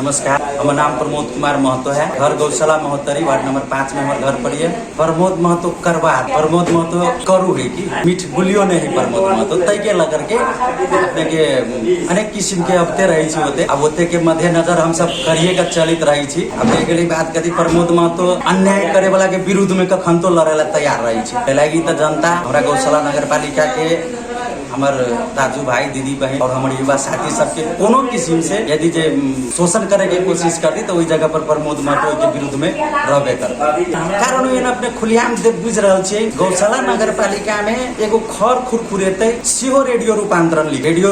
नमस्कार, हमार नाम प्रमोद कुमार महतो है। घर गौशाला महोत्तरी, वार्ड नंबर 5 में हमारे घर पड़ी है। प्रमोद महतो करवार, प्रमोद महतो करू है कि मीठ गुलियो नहीं प्रमोद महतो तय के लगर के अपने के अनेक किस्म के अबते रही छी होते। अब होते के मद्देनजर हम सब करिए का चलित रही छी। अब एक बात कथी प्रमोद महतो अन्याय करे वाला के विरुद्ध में कखन तो लड़े ला तैयार रही छी। लागी तो जनता हमारा गौशाला नगर पालिका के हमार दाजू भाई दीदी बहन और हमारे युवा साथी सबके कोनो किस्म से यदि जे शोषण करे के कोशिश करती तो वही जगह पर प्रमोद महतो के विरुद्ध में रहबे कर। कारण इन अपने खुलियाम दे बुझ रहल छी गौशाला नगर पालिका में एगो खर खुरखुरेते सिहो रेडियो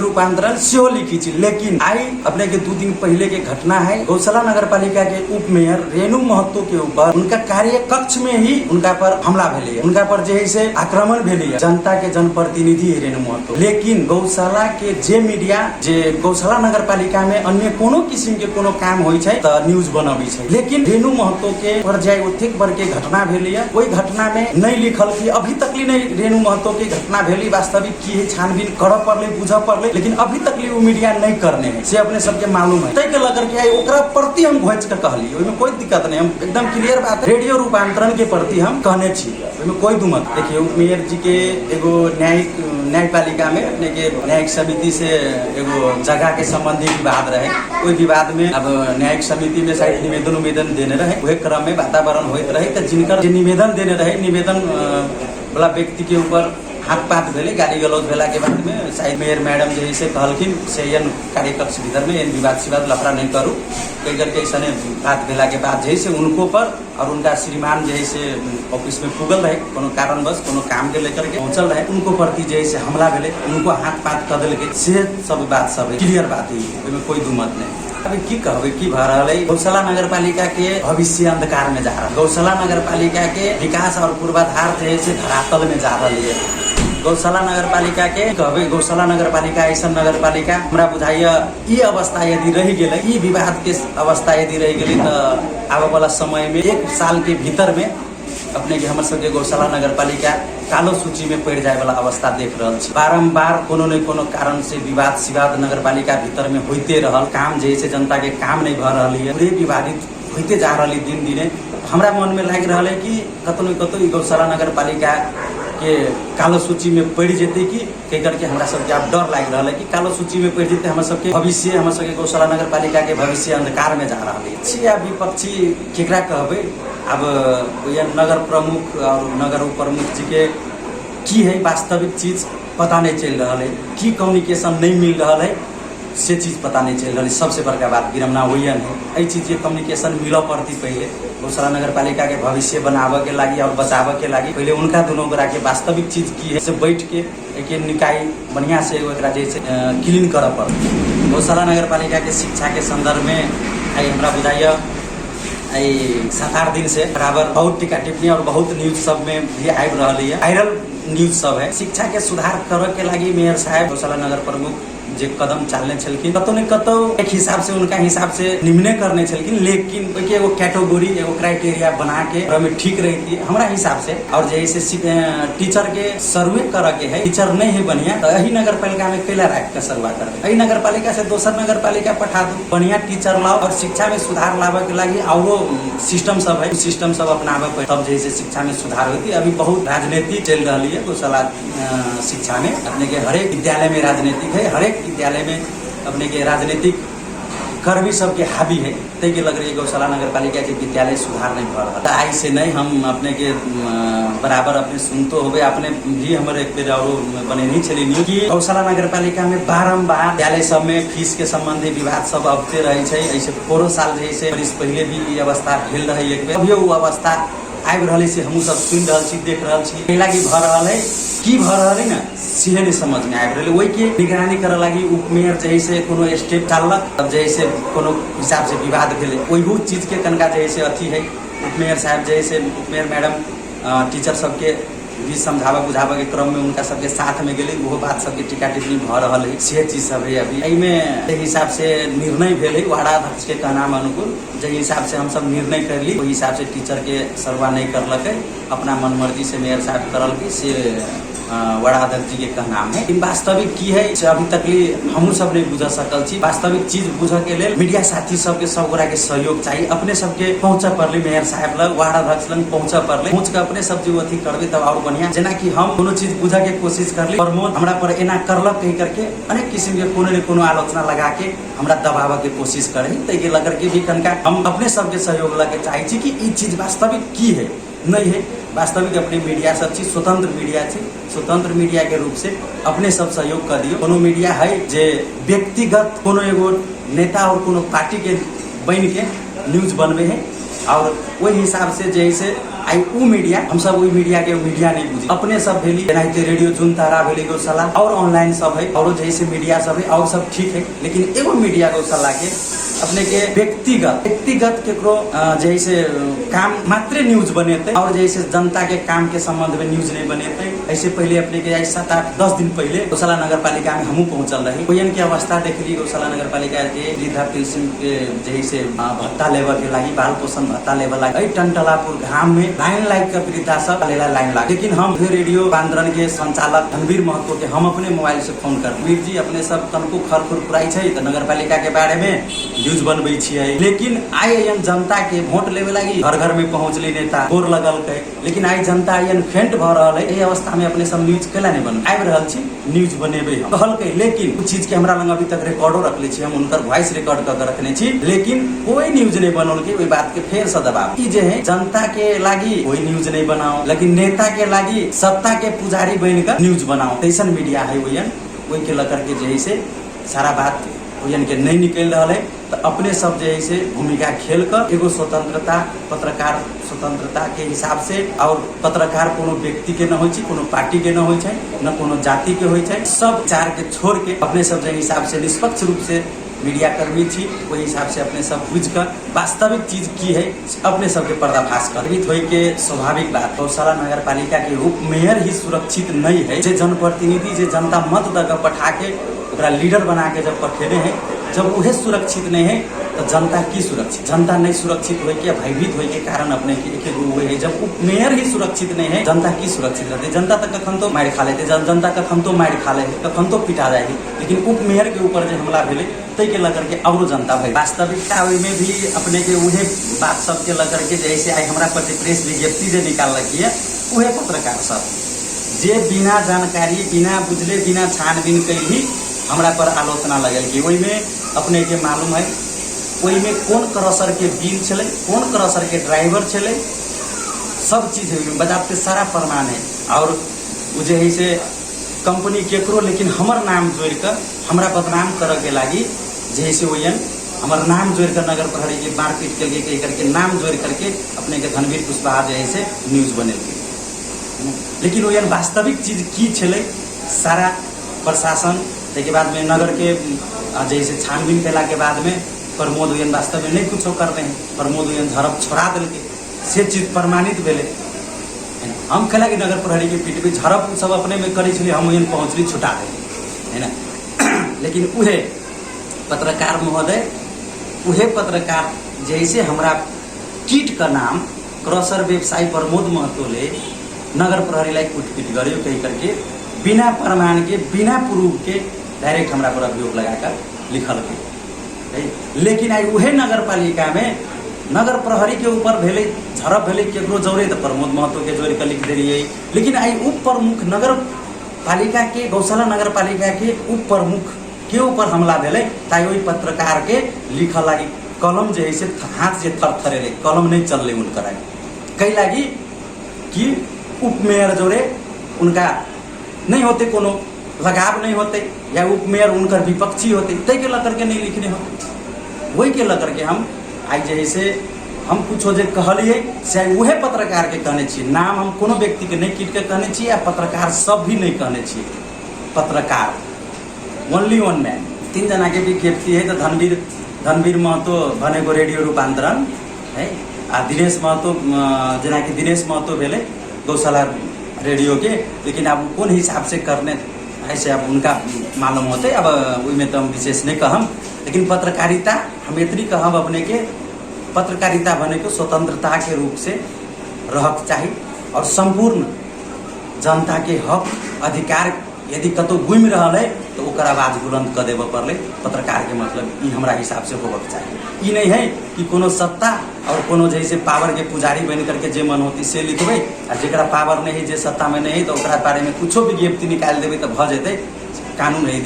रूपांतरण सिहो लिखी छी। लेकिन आई अपने के 2 दिन पहले के घटना है। गौशाला नगर पालिका के उप मेयर रेणु महतो के ऊपर उनका कार्य कक्ष में ही उनका पर हमला भेले, उनका पर जे है से आक्रमण भेले। जनता के जनप्रतिनिधि रेणु महतो, लेकिन गौशाला के जे मीडिया जे गौशाला नगर पालिका में अन्य कोनो किस्म के कोनो काम होई छै त न्यूज बनाबी छै। लेकिन रेणु महतो के पर जाय ओथिक बर के घटना भेली है। ओई घटना में नहीं लिखल कि अभी तक ली नहीं रेणु महतो के घटना भेली वास्तविक की है, छानबीन कर पड़ले, बुझ पड़ले, लेकिन अभी तक ली वो मीडिया नहीं करने है से अपने सबके मालूम है। तय के लगर के ओकरा प्रति हम घोच के कहली, ओई में कोई दिक्कत नहीं, हम एकदम क्लियर बात रेडियो रूपांतरण के प्रति हम कहने छी, ओई में कोई दुमत। देखिए उप मेयर जी के एगो न्यायपालिका में अपने के न्यायिक समिति से एगो जगह के संबंधी विवाद रहे। कोई विवाद में अब न्यायिक समिति में शायद निवेदन देने रहे, वही क्रम में वातावरण होते रहे तो जिनकर निवेदन देने रहे निवेदन वाला व्यक्ति के ऊपर हाथ पात भेले, गाली गलौज भेला के बाद में शायद मेयर मैडम जैसे कहलखिन से कार्य कक्ष भीतर में विवाद लफड़ा नहीं करू कई करके ऐसा बात भेला के बाद जैसे उनको पर और उनका श्रीमान जैसे ऑफिस में पुगल रहे कोनो कारणवश कोनो काम के लेकर के पहुंचल रहे, उनको प्रति जैसे हमला भेले, उनको हाथ पात कर दिल से सब बात सब क्लियर बात है, कोई दुमत नहीं। अभी की कहबे की भ रहा है गौशाला नगर पालिका के भविष्य अंधकार में जा रहा है। गौशाला नगर पालिका के विकास और पूर्वाधार जैसे धरातल में जा रही है। गौशाला नगर पालिका के कहबे गौशाला नगर पालिका ऐसा नगर पालिका हमरा बुझाइए ई अवस्था यदि रह गए, ई विवाद के अवस्था यदि रह गई तो आने वाला समय में 1 साल के भीतर में अपने के हमर सबके गौशाला नगर पालिका कालो सूची में पड़ जाए वाला अवस्था देख रहा छी। बारम्बार कोनो न कोनो कारण से विवाद सिवाद नगर पालिका भीतर में होते रहल, काम जैसे जनता के काम नहीं भ रही है, पूरे विवादित होते जा रही दिन दिने। हमरा मन में लग रहा है कि कतो न कतो गौशाला नगर पालिका के कालो सूची में पड़ जेते कि कई करके हमरा सबके अब डर लग रहा है कि कालो सूची में पड़ जेते हमर सबके भविष्य, हमर सबके गौशाला नगर पालिका के भविष्य अंधकार में जा रहा है। या विपक्षी केकरा कहबे, अब नगर प्रमुख और नगर उप प्रमुख जी के की है वास्तविक चीज पता नहीं चल रहा है, की कम्युनिकेशन नहीं मिल रहा है से चीज पता नहीं चल रहा है। सबसे बड़का बात विरमना हुई नहीं, यही चीज के कम्युनिकेशन मिल पड़ती पहले गौशाला नगर पालिका के भविष्य बनावे के लगी और बचावे के लगी पहले उनका दोनों गोरा के वास्तविक चीज की है से बैठ के एक निकाय बढ़िया से जैसे क्लीन कर पड़े। गौशाला नगर पालिका के शिक्षा के संदर्भ में आई हमरा बुझाइए 7-8 दिन से बराबर बहुत टीका टिप्पणी और बहुत न्यूज सब में भी आ रही है, वायरल न्यूज सब है। शिक्षा के सुधार करे के लगी मेयर साहब गौशाला नगर प्रमुख जे कदम चालने छलखिन कतो न कतो एक हिसाब से उनका हिसाब से निम्ने करने छलखिन, लेकिन ओके एगो कैटेगरी एगो क्राइटेरिया बना के में ठीक रहती हमारा हिसाब से। और जैसे टीचर के सर्वे करे के है, टीचर नहीं है बढ़िया तो यही नगर पालिका में कैला राख के सर्वा कर, यही नगर पालिका से दोसर नगर पालिका पठा दो, बढ़िया टीचर लाओ और शिक्षा में सुधार लावे के लगी और सिस्टम सब है सिस्टम सब अपनावे तब जैसे शिक्षा में सुधार होती। अभी बहुत राजनीति चल रही है गौशाला शिक्षा में, अपने के हरेक विद्यालय में राजनीतिक है, हरेक विद्यालय में अपने के राजनीतिक कर्मी सबके हावी है। तय के लग रही है गौशाला नगर पालिका के विद्यालय सुधार नहीं भर रहा आई से नहीं। हम अपने के बराबर अपने सुनते हो अपने भी हमारे एक बेर और बने नहीं चली न्यूज कि गौशाला नगर पालिका में बारम्बार विद्यालय सब में फीस के संबंधी विवाद सब अबते रहे छै। ऐसे पोरो साल जैसे पहले भी ये अवस्था भेल रही एक बेर, अभियो वो अवस्था आबि रही से हम सब सुन रहा छी, देख रहा छी। कैला की भ रहा है की भ रहा है ना सीधे नहीं समझ में आबि रही, वही के निगरानी करे लगी उप मेयर जैसे कोनो स्टेप डालक तब जैसे कोनो हिसाब से विवाद भेले वही चीज के कनका जैसे अथी है उप मेयर साहब जैसे उप मेयर मैडम टीचर सबके भी समझावा बुझावा के क्रम में उनका सबके साथ में गेले, वो बात सबके टीका टिप्पणी भ रहा है से चीज सब है। अभी एहि में हिसाब से निर्णय भेले वार्ड अध्यक्ष के कहना अनुकूल जे हिसाब से हम सब निर्णय कर ली, वही हिसाब से टीचर के सर्वा नहीं करलक, अपना मन मर्जी से मेयर साहब करल की से बड़ा अध्यक्ष जी के कहनाम है। लेकिन वास्तविक की है से अभी तक हमू सब नहीं बुझ सकल छी। वास्तविक चीज बुझ के लिए मीडिया साथी सबके सब गोरा के सहयोग चाहिए। अपने सबके पहुंचा पड़ले मेयर साहब लग वार्ड अध्यक्ष लग पहुंचा पड़ले पहुंच के अपने सब जो अथी करबे तब और बढ़िया। जेना कि हम कोनो चीज बुझे के कोशिश करली प्रमोद हमरा पर एना करलक कही करके अनेक किस्म के कोनो न कोनो आलोचना लगा के हमरा दबावे के कोशिश करे। तै के लगर के भी कनका हम अपने सबके सहयोग लगे चाहे छी कि ई चीज वास्तविक की है नहीं है। वास्तविक अपने मीडिया सब चीज स्वतंत्र मीडिया छी। स्वतंत्र मीडिया के रूप से अपने सब सहयोग कर दियो। कोनो मीडिया है जे व्यक्तिगत कोनो एगो नेता और कोनो पार्टी के बन के न्यूज बनवे है और वही हिसाब से जैसे आई उ मीडिया हम सब वही मीडिया के मीडिया नहीं बुझी। अपने सब भेली जेनाते रेडियो जुनतारा भेली गौशाला और ऑनलाइन सब है और जैसे मीडिया सब है और सब ठीक है। लेकिन एगो मीडिया गौशाला के अपने के व्यक्तिगत केकरो जैसे काम मात्र न्यूज बनेते और जैसे जनता के काम के संबंध में न्यूज नहीं बनेते। ऐसे पहले अपने के 7-8-10 दिन पहले गौशाला नगर पालिका में हमू पहुंचल रही। कोयन की अवस्था देखली गौशाला नगर पालिका के वृद्धा पेंशन के जैसे भत्ता लेवे के लगी बाल पोषण भत्ता लेवे लगी टंटलापुर घाम में लाइन लाग के वृद्धा सब लेला लाइन लाग। लेकिन हम रेडियो बांद्रन के संचालक धनवीर महतो के हम अपने मोबाइल से फोन कर वीर जी अपने सब तनको खरखुर पुराई छै त नगर पालिका के बारे में न्यूज बनबै छियै। लेकिन आइ एन जनता के वोट लेवे लगी घर घर में पहुंचली नेता गोर लगल के। लेकिन आई जनता एन फेंट भ रहल है। ए अवस्था में अपने सब न्यूज केला नहीं बन आबि रहल छी न्यूज बनेबे हम कहल के। लेकिन कुछ चीज के हमरा लंग अभी तक रिकॉर्डो रखले छी। हम उनकर वॉइस रिकॉर्ड कर रखने छी। लेकिन कोई न्यूज नहीं बनल के ओई बात के फेर से दबाव ई जे है जनता के लागी कोई न्यूज नहीं बनाओ लेकिन नेता के लागी सत्ता के पुजारी बनकर न्यूज बनाओ। तैसन मीडिया है वही के लकर के जैसे सारा बात वही के नहीं निकल रहा है। तो अपने सब जैसे भूमिका खेल कर एगो स्वतंत्रता पत्रकार स्वतंत्रता के हिसाब से और पत्रकार कोनो व्यक्ति के न हो कोनो पार्टी के न हो न कोनो जाति के हो सब चार के छोड़ के अपने सब हिसाब से निष्पक्ष रूप से मीडिया कर्मी थी। वही हिसाब से अपने सब बुझ कर वास्तविक चीज की है अपने सबके पर्दाफाश कर्मित हो के स्वाभाविक बात। गौशाला नगर पालिका के उप मेयर ही सुरक्षित नहीं है। जे जनप्रतिनिधि जे जनता मत दग पठा के लीडर बना के जब पठेने हैं जब वह सुरक्षित नहीं है तो जनता की सुरक्षित जनता नहीं सुरक्षित हो के भयभीत हो के कारण अपने एक हुए है। जब उप मेयर ही सुरक्षित नहीं है जनता की सुरक्षित रहती। जनता तक कखन तो मार खा लेते जनता कखन तो मार खा ले कखन तो पिटा जाएगी। लेकिन उप मेयर के ऊपर जो हमला भेले तै के लकर के और जनता भाई वास्तविकता में भी अपने के उहे बात सब के लकर के जैसे आई हमरा पर प्रेस विज्ञप्ति जो निकाल रखी है उहे पत्रकार सब जे बिना जानकारी बिना बुझले बिना छानबीन कई ही हमरा पर आलोचना लगल कि वही में अपने के मालूम है वही में कौन क्रॉसर के बिल चले कौन क्रॉसर के ड्राइवर चले सब चीज है बजाते सारा प्रमाण है। और जो है से कंपनी केकरो लेकिन हमर नाम जोड़ कर हमरा बदनाम करे के लगी जैसे वही हमार नाम जोड़ कर नगर प्रहरी के मारपीट करके नाम जोड़ करके अपने के धनवीर कुशवाहा जैसे न्यूज बने। लेकिन वही वास्तविक चीज की छे सारा प्रशासन के बाद में नगर के जैसे छानबीन कैला के बाद में प्रमोद उयन वास्तव में नहीं कुछ करते हैं। प्रमोद उयन झड़प छोड़ा दिल के से चीज प्रमाणित भेले। हम कहला कि नगर प्रहरी के पीठ पे झड़प सब अपने में करे छे हम उयन पहुंचली छुटा दे है ना। लेकिन उहे पत्रकार महोदय उहे पत्रकार जैसे हमरा कीट का नाम क्रॉसर व्यवसायी प्रमोद महतो ले नगर प्रहरी लाई कुटपीट गर्यो कही करके बिना प्रमाण के बिना प्रूफ के डायरेक्ट हमरा पर अभियोग लगाकर लिखल के। लेकिन आई उहे नगर पालिका में नगर प्रहरी के ऊपर भेले झड़प भेले केकरो जोड़े तो प्रमोद महतो के जोड़ के लिख दिए। लेकिन आई उप प्रमुख नगर पालिका के गौशाला नगर पालिका के उप प्रमुख के ऊपर हमला भेले ताई वही पत्रकार के लिखल लगी कलम जो है हाथ से थरथरेले कलम नहीं चलले उनकर कई लगी कि उप मेयर जोड़े उनका नहीं होते कोनो लगाव नहीं होते या उप मेयर उनकर विपक्षी होते तय के लकर के नहीं लिखने होते। वही के लकर के हम आई जैसे हम कुछ जे कहलिए से उहे पत्रकार के कहने छी। नाम हम कोनो व्यक्ति के नहीं कीट के कहने छी या पत्रकार सब भी नहीं कहने छी। पत्रकार ओनली वन मैन 3 जना के विज्ञप्ति है तो धनवीर महतो भनेको रेडियो रूपांतरण है आ दिनेश महतो जना कि दिनेश महतो भेले गौशाला रेडियो के। लेकिन अब कौन हिसाब से करने ऐसे अब उनका मालूम होते अब वही में तो हम विशेष नहीं कहम। लेकिन पत्रकारिता हम इतनी कहम अपने के पत्रकारिता बने को स्वतंत्रता के रूप से रहक चाहिए और संपूर्ण जनता के हक अधिकार यदि कतौ गुम रहा है तो ओकर आवाज बुलंद कर देव पड़े। पत्रकार के मतलब ई हमरा हिसाब से होबक चाहिए। ई नहीं है कि कोनो सत्ता और कोनो जैसे पावर के पुजारी बन करके जे मन होती से लिखबे, आ जेकरा पावर नहीं है, जे सत्ता में नहीं है, तो ओकरा बारे में कुछो विज्ञप्ति निकाल देवे तो भ जेते। कानून है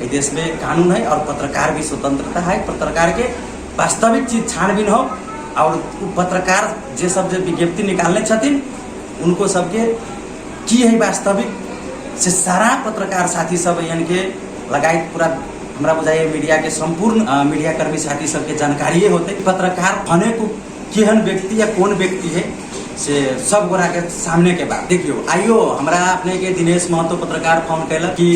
देश में कानून है और पत्रकार भी स्वतंत्रता है। पत्रकार के वास्तविक चीज छानबीन हो और पत्रकार जे सब जे विज्ञप्ति निकालने छथिन उनको सबके की है वास्तविक से सारा पत्रकार साथी सब यानी के लगायत पूरा हमरा बुझाइए मीडिया के संपूर्ण मीडिया कर्मी साथी सबके जानकारी होते। पत्रकार भने को केहन व्यक्ति या कौन व्यक्ति है से सब गोरा के सामने के बाद देखियो आइयो हमरा अपने के दिनेश महतो पत्रकार फोन कैला कि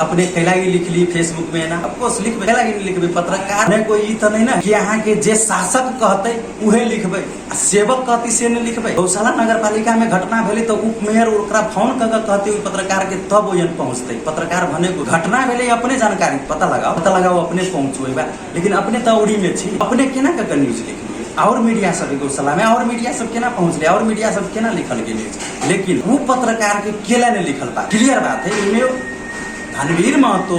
अपने कैलागी लिख ली फेसबुक में ना, ऑफकोर्स लिखबे, कैलागी नहीं लिखबे। पत्रकार ने कोई तो नहीं ना कि यहाँ के जे शासक कहते उहे लिखबे, सेवक कहती से नहीं लिखबे। गौशाला नगर पालिका में घटना भेली तो उप मेयर ओकरा फोन करके कहते हुए पत्रकार के तब ओयन पहुँचते। पत्रकार भने को घटना भेले अपने जानकारी पता लगाओ अपने पहुँचो, लेकिन अपने तो उड़ी में छी, अपने केना करके न्यूज लिखलिए और मीडिया सब गौशाला में और मीडिया सब केना पहुँचले और मीडिया सब केना लिखल गेल, लेकिन वो पत्रकार के केला नहीं लिखल बा। क्लियर बात है। इनमें धनवीर महतो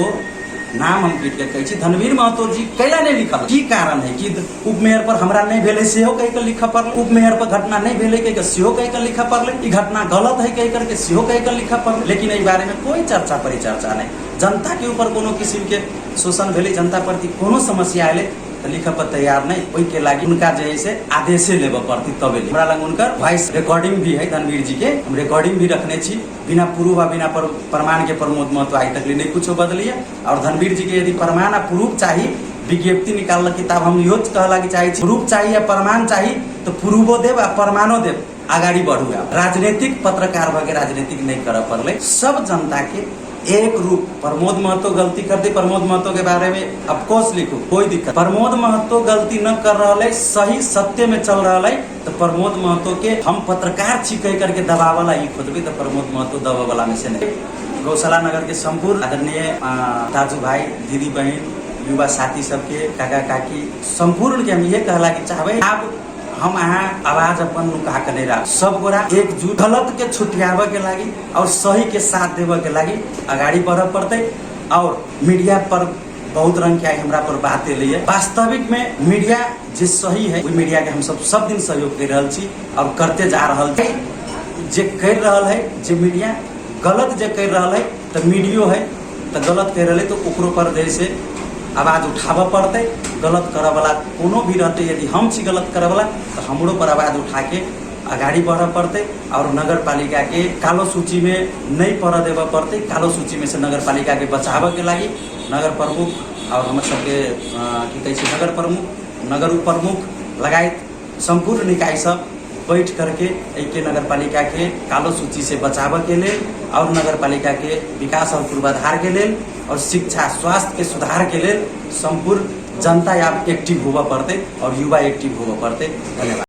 नाम हम पीट के कहै छी, धनवीर महतो जी कैला नहीं लिखल, की कारण है कि उप मेयर पर हमरा नहीं भेले सेहो कह के लिखा पड़ल, उप मेयर पर घटना नहीं भेले कह के सेहो कह के लिखा पड़ल, ई घटना गलत है कह करके सेहो कह के लिखा पड़ल। लेकिन एहि बारे में कोई चर्चा परिचर्चा नहीं। जनता के ऊपर कोनो किस्म के शोषण भेले, जनता प्रति कोनो समस्या आए तो लिखे पर तैयार नहीं, ओई के लागी उनका जो है से आदेशे लेबे पड़ती तबे। हमरा लग उनकर वॉइस रिकॉर्डिंग भी है धनवीर जी के, हम रिकॉर्डिंग भी रखने छी। बिना प्रूफ बिना प्रमाण के प्रमोद महतो आज तक नहीं कुछ बदलिए। और धनवीर जी के यदि प्रमाण आ प्रूफ चाहिए, विज्ञप्ति निकाल किताब हम यो कहला कि चाहिए प्रूफ चाहिए या प्रमाण चाहिए तो प्रूफो देव आ प्रमाणो देव, आगाड़ी बढ़ू। राजनीतिक पत्रकार भगे राजनीतिक नहीं कर पड़े। सब जनता के एक रूप। प्रमोद महतो गलती कर दी, प्रमोद महतो के बारे में अफकोर्स लिखो, कोई दिक्कत। प्रमोद महतो गलती न कर रहा है, सही सत्य में चल रहा है तो प्रमोद महतो के हम पत्रकार छी कह करके दबावाला ही खोजबे तो प्रमोद महतो दबावाला में से नहीं। गौशाला नगर के संपूर्ण आदरणीय दाजू भाई, दीदी बहन, युवा साथी सबके, काका काकी संपूर्ण के हम ये कहला कि चाहबे आप हम यहाँ आवाज अपन नुका के नहीं रख, सब गोरा एकजुट गलत के छुटियावे के लागी और सही के साथ देवे के लागी आगाड़ी बढ़ पड़ते। और मीडिया पर बहुत रंग के हमरा पर बात एले है। वास्तविक में मीडिया जे सही है वो मीडिया के हम सब दिन सहयोग कर रहल छी और करते जा रहल है। जे कर रहल है जे मीडिया गलत जे कर रहल है तो मीडियो है तो गलत कर रहे तो ओकरो पर जैसे आवाज उठाव पड़ते। गलत करे वाला कोनो भी रहते, यदि हम छी गलत करे वाला तो हमरो पर आवाज उठा के आगाड़ी बढ़ पड़ते और नगर पालिका के कालो सूची में नहीं पड़ देव पड़ते। कालो सूची में से नगर पालिका के बचाव के लागी नगर प्रमुख और हम सबके की कहै छै नगर प्रमुख, नगर उप प्रमुख लगायत संपूर्ण निकाय सब बैठ करके एक नगर पालिका के कालो सूची से बचाव के लिए और नगर पालिका के विकास और पूर्वाधार के लिए और शिक्षा स्वास्थ्य के सुधार के लिए संपूर्ण जनता या एक्टिव होगा पड़ते और युवा एक्टिव होगा पड़ते। धन्यवाद।